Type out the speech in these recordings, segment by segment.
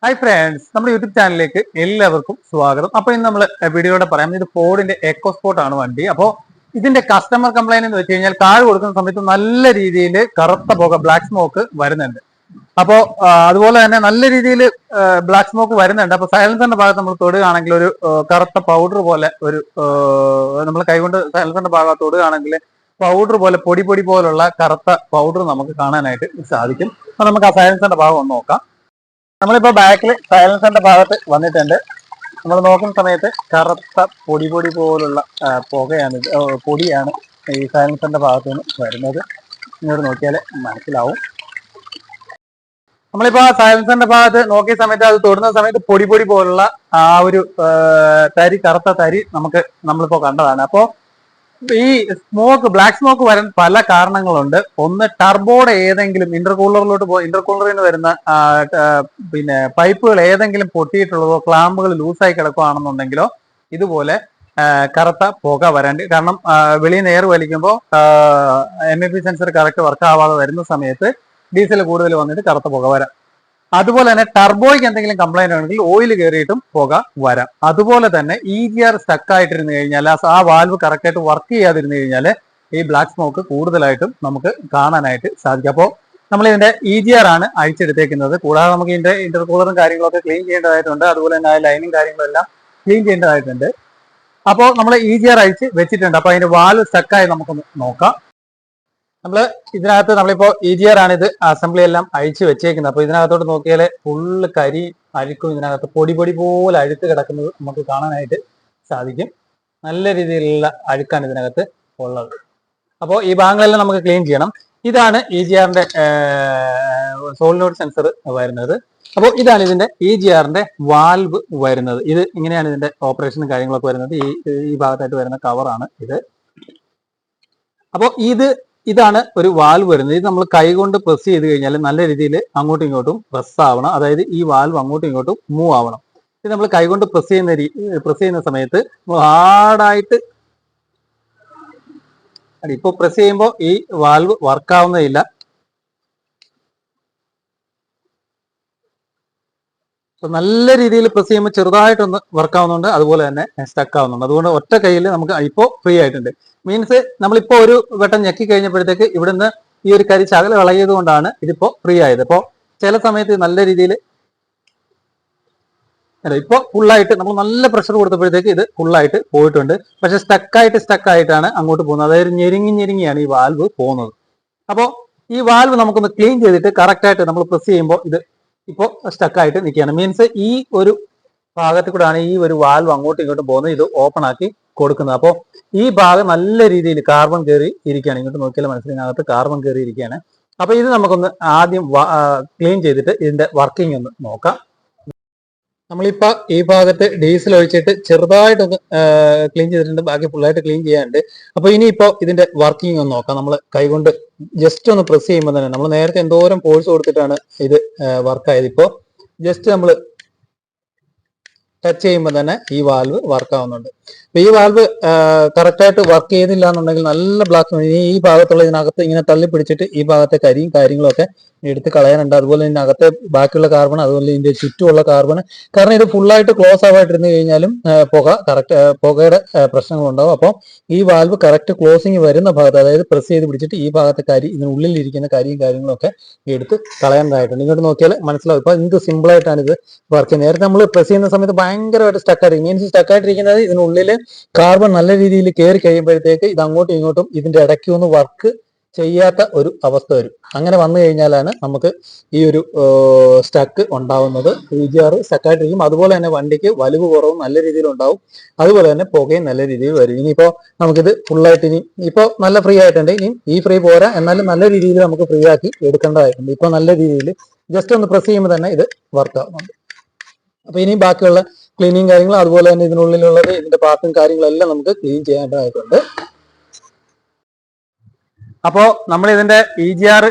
Hi friends, നമ്മുടെ YouTube ചാനലിലേക്ക് എല്ലാവർക്കും സ്വാഗതം. അപ്പോൾ ഇന്ന് നമ്മൾ വീഡിയോയുടെ പറയാം, ഇത് ഫോർഡിന്റെ എക്കോ സ്പോർട്ട് ആണ് വണ്ടി. അപ്പോൾ ഇതിന്റെ കസ്റ്റമർ കംപ്ലൈന്റ് എന്ന് വെച്ച് കഴിഞ്ഞാൽ കാർ കൊടുക്കുന്ന സമയത്ത് നല്ല രീതിയിൽ കറുത്ത പുക ബ്ലാക്ക് സ്മോക്ക് വരുന്നുണ്ട്. അപ്പോൾ അതുപോലെ തന്നെ നല്ല രീതിയിൽ ബ്ലാക്ക് സ്മോക്ക് വരുന്നുണ്ട്. അപ്പോൾ സൈലൻസറിന്റെ ഭാഗത്ത് നമ്മൾ തൊടുകയാണെങ്കിൽ ഒരു കറുത്ത പൗഡർ പോലെ ഒരു നമ്മൾ കൈകൊണ്ട് സൈലൻസറിന്റെ ഭാഗത്ത് തൊടുകയാണെങ്കിൽ പൗഡർ പോലെ പൊടി പൊടി പോലുള്ള കറുത്ത പൗഡർ നമുക്ക് കാണാനായിട്ട് സാധിക്കും. അപ്പൊ നമുക്ക് ആ സൈലൻസറിന്റെ ഭാഗം ഒന്ന് നോക്കാം. നമ്മളിപ്പോ ബാക്കിൽ സൈലൻസറിന്റെ ഭാഗത്ത് വന്നിട്ടുണ്ട്. നമ്മൾ നോക്കുന്ന സമയത്ത് കറുത്ത പൊടി പൊടി പോലുള്ള പുകയാണ്, പൊടിയാണ് ഈ സൈലൻസറിന്റെ ഭാഗത്ത് നിന്ന് വരുന്നത്. ഇങ്ങോട്ട് നോക്കിയാൽ മനസ്സിലാവും. നമ്മളിപ്പോ ആ സൈലൻസറിന്റെ ഭാഗത്ത് നോക്കിയ സമയത്ത് അത് തൊടുന്ന സമയത്ത് പൊടി പൊടി പോലുള്ള ആ ഒരു തരി, കറുത്ത തരി നമ്മളിപ്പോ കണ്ടതാണ്. അപ്പോ ഈ ബ്ലാക്ക് സ്മോക്ക് വരാൻ പല കാരണങ്ങളുണ്ട്. ഒന്ന്, ടർബോയുടെ ഏതെങ്കിലും ഇന്റർകൂളറിൽ നിന്ന് വരുന്ന പിന്നെ പൈപ്പുകൾ ഏതെങ്കിലും പൊട്ടിയിട്ടുള്ളതോ ക്ലാമ്പുകൾ ലൂസായി കിടക്കുകയാണെന്നുണ്ടെങ്കിലോ ഇതുപോലെ കറുത്ത പുക വരാണ്ട്. കാരണം വെളിയിൽ നിന്ന് എയർ വലിക്കുമ്പോൾ MAP സെൻസർ കറക്റ്റ് വർക്ക് ആവാതെ വരുന്ന സമയത്ത് ഡീസൽ കൂടുതൽ വന്നിട്ട് കറുത്ത പുക വരാം. അതുപോലെ തന്നെ ടർബോയ്ക്ക് എന്തെങ്കിലും കംപ്ലൈന്റ് ആണെങ്കിൽ ഓയിൽ കയറിയിട്ടും പുക വരാം. അതുപോലെ തന്നെ EGR സ്റ്റക്ക് ആയിട്ടിരുന്നു കഴിഞ്ഞാൽ, ആ വാൽവ് കറക്റ്റ് ആയിട്ട് വർക്ക് ചെയ്യാതിരുന്നു കഴിഞ്ഞാൽ ഈ ബ്ലാക്ക് സ്മോക്ക് കൂടുതലായിട്ടും നമുക്ക് കാണാനായിട്ട് സാധിക്കും. അപ്പോൾ നമ്മൾ ഇതിന്റെ EGR ആണ് അഴിച്ചെടുത്തേക്കുന്നത്. കൂടാതെ നമുക്ക് ഇതിന്റെ ഇന്റർകൂളറും കാര്യങ്ങളൊക്കെ ക്ലീൻ ചെയ്യേണ്ടതായിട്ടുണ്ട്. അതുപോലെ തന്നെ ആ ലൈനും കാര്യങ്ങളെല്ലാം ക്ലീൻ ചെയ്യേണ്ടതായിട്ടുണ്ട്. അപ്പോൾ നമ്മൾ EGR അഴിച്ച് വെച്ചിട്ടുണ്ട്. അപ്പൊ അതിന്റെ വാൽവ് സ്റ്റക്കായി നമുക്കൊന്ന് നോക്കാം. നമ്മളിപ്പോ EGR ആണ് ഇത് അസംബ്ലി എല്ലാം അഴിച്ചു വെച്ചേക്കുന്നത്. അപ്പൊ ഇതിനകത്തോട്ട് നോക്കിയാൽ ഫുള്ള് കരി അഴുക്കും ഇതിനകത്ത് പൊടി പൊടി പോലെ അഴുക്ക് കിടക്കുന്നത് നമുക്ക് കാണാനായിട്ട് സാധിക്കും. നല്ല രീതിയിലുള്ള അഴുക്കാണ് ഇതിനകത്ത് ഉള്ളത്. അപ്പോൾ ഈ ഭാഗങ്ങളെല്ലാം നമുക്ക് ക്ലീൻ ചെയ്യണം. ഇതാണ് EGRന്റെ സോളിനോയിഡ് സെൻസർ വരുന്നത്. അപ്പോൾ ഇതാണ് ഇതിന്റെ EGRന്റെ വാൽവ് വരുന്നത്. ഇത് ഇങ്ങനെയാണ് ഇതിന്റെ ഓപ്പറേഷനും കാര്യങ്ങളൊക്കെ വരുന്നത്. ഈ ഭാഗത്തായിട്ട് വരുന്ന കവറാണ് ഇത്. അപ്പോൾ ഇതാണ് ഒരു വാൽവ് വരുന്നത്. ഇത് നമ്മൾ കൈകൊണ്ട് പ്രസ് ചെയ്ത് കഴിഞ്ഞാൽ നല്ല രീതിയിൽ അങ്ങോട്ടും ഇങ്ങോട്ടും പ്രസ് ആവണം. അതായത് ഈ വാൽവ് അങ്ങോട്ടും ഇങ്ങോട്ടും മൂവ് ആവണം. ഇത് നമ്മൾ കൈകൊണ്ട് പ്രസ് ചെയ്യുന്ന സമയത്ത് ഹാർഡായിട്ട് ഇപ്പോൾ പ്രസ് ചെയ്യുമ്പോൾ ഈ വാൽവ് വർക്കാവുന്നതില്ല. നല്ല രീതിയിൽ പ്രസ് ചെയ്യുമ്പോൾ ചെറുതായിട്ടൊന്ന് വർക്ക് ആവുന്നുണ്ട്, അതുപോലെ തന്നെ സ്റ്റക്ക് ആവുന്നുണ്ട്. അതുകൊണ്ട് ഒറ്റ കയ്യിൽ നമുക്ക് ഇപ്പോൾ ഫ്രീ ആയിട്ടുണ്ട്. മീൻസ് നമ്മളിപ്പോ ഒരു വട്ടം ഞെക്കി കഴിഞ്ഞപ്പോഴത്തേക്ക് ഇവിടുന്ന് ഈ ഒരു കരി ശകല വിളകിയത് കൊണ്ടാണ് ഇതിപ്പോ ഫ്രീ ആയത്. അപ്പോൾ ചില സമയത്ത് നല്ല രീതിയിൽ ഇപ്പൊ ഫുള്ളായിട്ട് നമ്മൾ നല്ല പ്രഷർ കൊടുത്തപ്പോഴത്തേക്ക് ഇത് ഫുള്ളായിട്ട് പോയിട്ടുണ്ട്. പക്ഷെ സ്റ്റക്കായിട്ടാണ് അങ്ങോട്ട് പോകുന്നത്. അതായത് ഞെരുങ്ങിയാണ് ഈ വാൽവ് പോകുന്നത്. അപ്പോൾ ഈ വാൽവ് നമുക്കൊന്ന് ക്ലീൻ ചെയ്തിട്ട് കറക്റ്റായിട്ട് നമ്മൾ പ്രസ് ചെയ്യുമ്പോൾ ഇത് ഇപ്പോൾ സ്റ്റക്കായിട്ട് നിൽക്കുകയാണ്. മീൻസ് ഈ ഒരു ഭാഗത്ത് കൂടെയാണ് ഈ ഒരു വാൽവ് അങ്ങോട്ടും ഇങ്ങോട്ടും പോകുന്നത്. ഇത് ഓപ്പൺ ആക്കി കൊടുക്കുന്നത്. അപ്പോൾ ഈ ഭാഗം നല്ല രീതിയിൽ കാർബൺ കയറി ഇരിക്കുകയാണ്. ഇങ്ങോട്ട് നോക്കിയാൽ മനസ്സിനകത്ത് കാർബൺ കയറി ഇരിക്കുകയാണ്. അപ്പൊ ഇത് നമുക്കൊന്ന് ആദ്യം ക്ലീൻ ചെയ്തിട്ട് ഇതിന്റെ വർക്കിംഗ് ഒന്ന് നോക്കാം. നമ്മളിപ്പോ ഈ ഭാഗത്ത് ഡീസൽ ഒഴിച്ചിട്ട് ചെറുതായിട്ടൊന്ന് ക്ലീൻ ചെയ്തിട്ടുണ്ട്. ബാക്കി ഫുള്ളായിട്ട് ക്ലീൻ ചെയ്യാനുണ്ട്. അപ്പൊ ഇനിയിപ്പോ ഇതിന്റെ വർക്കിംഗ് ഒന്ന് നോക്കാം. നമ്മൾ കൈകൊണ്ട് ജസ്റ്റ് ഒന്ന് പ്രസ് ചെയ്യുമ്പോൾ തന്നെ, നമ്മൾ നേരത്തെ എന്തോരം ഫോഴ്സ് കൊടുത്തിട്ടാണ് ഇത് വർക്കായത്. ഇപ്പോൾ ജസ്റ്റ് നമ്മൾ ടച്ച് ചെയ്യുമ്പോൾ തന്നെ ഈ വാൽവ് വർക്ക് ആവുന്നുണ്ട്. അപ്പൊ ഈ വാൽവ് കറക്റ്റായിട്ട് വർക്ക് ചെയ്തില്ല എന്നുണ്ടെങ്കിൽ നല്ല ബ്ലാക്ക് ഈ ഭാഗത്തുള്ള ഇതിനകത്ത് ഇങ്ങനെ തള്ളി പിടിച്ചിട്ട് ഈ ഭാഗത്തെ കരിയും കാര്യങ്ങളൊക്കെ എടുത്ത് കളയാനുണ്ട്. അതുപോലെ ഇതിനകത്തെ ബാക്കിയുള്ള കാർബൺ, അതുപോലെ ഇതിന്റെ ചുറ്റുമുള്ള കാർബൺ. കാരണം ഇത് ഫുള്ളായിട്ട് ക്ലോസ് ആവായിട്ടിരുന്നു കഴിഞ്ഞാലും പുകയുടെ പ്രശ്നങ്ങളുണ്ടാവും. അപ്പോൾ ഈ വാൽവ് കറക്റ്റ് ക്ലോസിങ് വരുന്ന ഭാഗത്ത്, അതായത് പ്രസ് ചെയ്ത് പിടിച്ചിട്ട് ഈ ഭാഗത്തെ കരി, ഇതിനുള്ളിലിരിക്കുന്ന കരിയും കാര്യങ്ങളൊക്കെ എടുത്ത് കളയേണ്ടതായിട്ടുണ്ട്. ഇങ്ങോട്ട് നോക്കിയാൽ മനസ്സിലാവും. ഇപ്പൊ എന്ത് സിമ്പിൾ ആയിട്ടാണ് ഇത് വർക്ക് ചെയ്യുന്നത്. നേരത്തെ നമ്മൾ പ്രസ് ചെയ്യുന്ന സമയത്ത് ഭയങ്കരമായിട്ട് സ്റ്റക്കായിട്ടിരിക്കും. മീൻസ് സ്റ്റക്കായിട്ടിരിക്കുന്നത് ഇതിനുള്ളിൽ കാർബൺ നല്ല രീതിയിൽ കയറി കഴിയുമ്പോഴത്തേക്ക് ഇത് അങ്ങോട്ടും ഇങ്ങോട്ടും ഇതിന്റെ ഇടയ്ക്കൊന്ന് വർക്ക് ചെയ്യാത്ത ഒരു അവസ്ഥ വരും. അങ്ങനെ വന്നു കഴിഞ്ഞാലാണ് നമുക്ക് ഈ ഒരു സ്റ്റക്ക് ഉണ്ടാവുന്നത്. EGR സ്റ്റക്കായിട്ടിരിക്കും. അതുപോലെ തന്നെ വണ്ടിക്ക് വലിവ് കുറവും നല്ല രീതിയിൽ ഉണ്ടാവും. അതുപോലെ തന്നെ പുകയും നല്ല രീതിയിൽ വരും. ഇനിയിപ്പോ നമുക്കിത് ഫുള്ളായിട്ട് ഇപ്പൊ നല്ല ഫ്രീ ആയിട്ടുണ്ട്. ഇനി ഈ ഫ്രീ പോരാ, എന്നാലും നല്ല രീതിയിൽ നമുക്ക് ഫ്രീ ആക്കി എടുക്കേണ്ടതായിട്ടുണ്ട്. ഇപ്പൊ നല്ല രീതിയിൽ ജസ്റ്റ് ഒന്ന് പ്രസ് ചെയ്യുമ്പോൾ തന്നെ ഇത് വർക്ക് ആവുന്നുണ്ട്. അപ്പൊ ഇനി ബാക്കിയുള്ള ക്ലീനിങ് കാര്യങ്ങൾ, അതുപോലെ തന്നെ ഇതിനുള്ളിലുള്ളത് ഇതിന്റെ പാർട്ടും കാര്യങ്ങളെല്ലാം നമുക്ക് ക്ലീൻ ചെയ്യേണ്ടതായിട്ടുണ്ട്. അപ്പോ നമ്മൾ ഇതിന്റെ EGR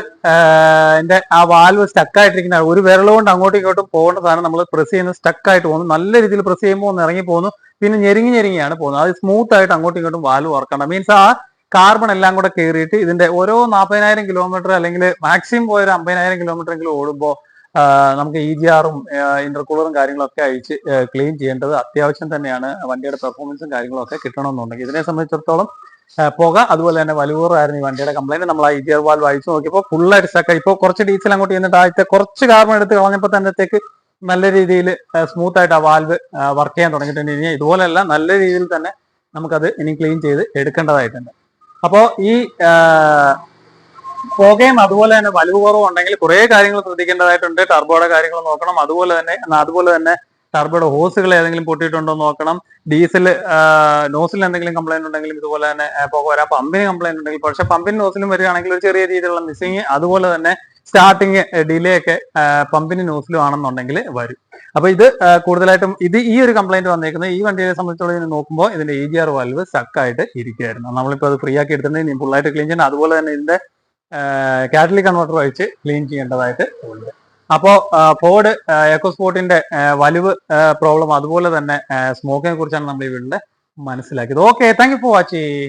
ആ വാൽവ് സ്റ്റക്കായിട്ടിരിക്കുന്ന, ഒരു വിരൽ കൊണ്ട് അങ്ങോട്ടും ഇങ്ങോട്ടും പോകേണ്ട സാധനം നമ്മൾ പ്രസ് ചെയ്യുന്നത് സ്റ്റക്കായിട്ട് പോകുന്നു. നല്ല രീതിയിൽ പ്രസ് ചെയ്യുമ്പോൾ ഒന്ന് ഇറങ്ങി പോകുന്നു. പിന്നെ ഞെരുങ്ങിയാണ് പോകുന്നത്. അത് സ്മൂത്ത് ആയിട്ട് അങ്ങോട്ടും ഇങ്ങോട്ടും വാൽവ് വർക്കണം. മീൻസ് ആ കാർബൺ എല്ലാം കൂടെ കയറിയിട്ട് ഇതിന്റെ ഓരോ 40,000 കിലോമീറ്റർ അല്ലെങ്കിൽ മാക്സിമം പോയ 50,000 കിലോമീറ്റർ എങ്കിലും ഓടുമ്പോൾ നമുക്ക് EGR-ഉം ഇന്റർകൂളറും കാര്യങ്ങളൊക്കെ അഴിച്ച് ക്ലീൻ ചെയ്യേണ്ടത് അത്യാവശ്യം തന്നെയാണ്. വണ്ടിയുടെ പെർഫോമൻസും കാര്യങ്ങളും ഒക്കെ കിട്ടണമെന്നുണ്ടെങ്കിൽ ഇതിനെ സംബന്ധിച്ചിടത്തോളം പുക അതുപോലെ തന്നെ വലിവൂറായിരുന്നു ഈ വണ്ടിയുടെ കംപ്ലൈന്റ്. നമ്മൾ ആ EGR വാൽവ് അഴിച്ചു നോക്കിയപ്പോൾ ഫുള്ളായിട്ട് സ്റ്റക്കായി. ഇപ്പോൾ കുറച്ച് ഡീസൽ അങ്ങോട്ട് ചെന്നിട്ട് ആദ്യത്തെ കുറച്ച് കാർബൺ എടുത്ത് കളഞ്ഞപ്പോൾ തന്നത്തേക്ക് നല്ല രീതിയിൽ സ്മൂത്ത് ആയിട്ട് ആ വാൽവ് വർക്ക് ചെയ്യാൻ തുടങ്ങിയിട്ടുണ്ട്. ഇനി ഇതുപോലെയല്ല, നല്ല രീതിയിൽ തന്നെ നമുക്കത് ഇനി ക്ലീൻ ചെയ്ത് എടുക്കേണ്ടതായിട്ടുണ്ട്. അപ്പോൾ ഈ പുകയും അതുപോലെ തന്നെ വലിവ് കുറവും ഉണ്ടെങ്കിൽ കുറെ കാര്യങ്ങൾ ശ്രദ്ധിക്കേണ്ടതായിട്ടുണ്ട്. ടർബോയുടെ കാര്യങ്ങൾ നോക്കണം. അതുപോലെ തന്നെ ടർബോയുടെ ഹോസുകൾ ഏതെങ്കിലും പൊട്ടിയിട്ടുണ്ടോ നോക്കണം. ഡീസൽ നോസിൽ എന്തെങ്കിലും കംപ്ലൈന്റ് ഉണ്ടെങ്കിലും ഇതുപോലെ തന്നെ പുക വരാം. പമ്പിന് കംപ്ലൈന്റ് ഉണ്ടെങ്കിൽ, പക്ഷെ പമ്പിന് നോസിലും വരികയാണെങ്കിൽ ഒരു ചെറിയ രീതിയിലുള്ള മിസ്സിങ്, അതുപോലെ തന്നെ സ്റ്റാർട്ടിങ് ഡിലേ ഒക്കെ പമ്പിന് നോസിലും ആണെന്നുണ്ടെങ്കിൽ വരും. അപ്പൊ ഇത് കൂടുതലായിട്ടും ഈ ഒരു കംപ്ലൈന്റ് വന്നേക്കുന്നത് ഈ വണ്ടിയെ സംബന്ധിച്ചോളം നോക്കുമ്പോൾ ഇതിന്റെ EGR വാൽവ് സ്റ്റക്കായിട്ട് ഇരിക്കുകയായിരുന്നു. നമ്മളിപ്പോൾ അത് ഫ്രീ ആക്കി എടുത്തിട്ടുണ്ട്. ഇനി ഫുള്ളായിട്ട് ക്ലീൻ ചെയ്യണം. അതുപോലെ തന്നെ ഇതിന്റെ കാറ്റലിക് കൺവെർട്ടർ വെച്ച് ക്ലീൻ ചെയ്യേണ്ടതായിട്ട് ഉണ്ട്. അപ്പോൾ ഫോർഡ് എക്കോസ്പോർട്ടിന്റെ വലിവ് പ്രോബ്ലം അതുപോലെ തന്നെ സ്മോക്കിനെ കുറിച്ചാണ് നമ്മൾ ഈ വീട്ടിൽ മനസ്സിലാക്കിയത്. Okay, thank you for watching.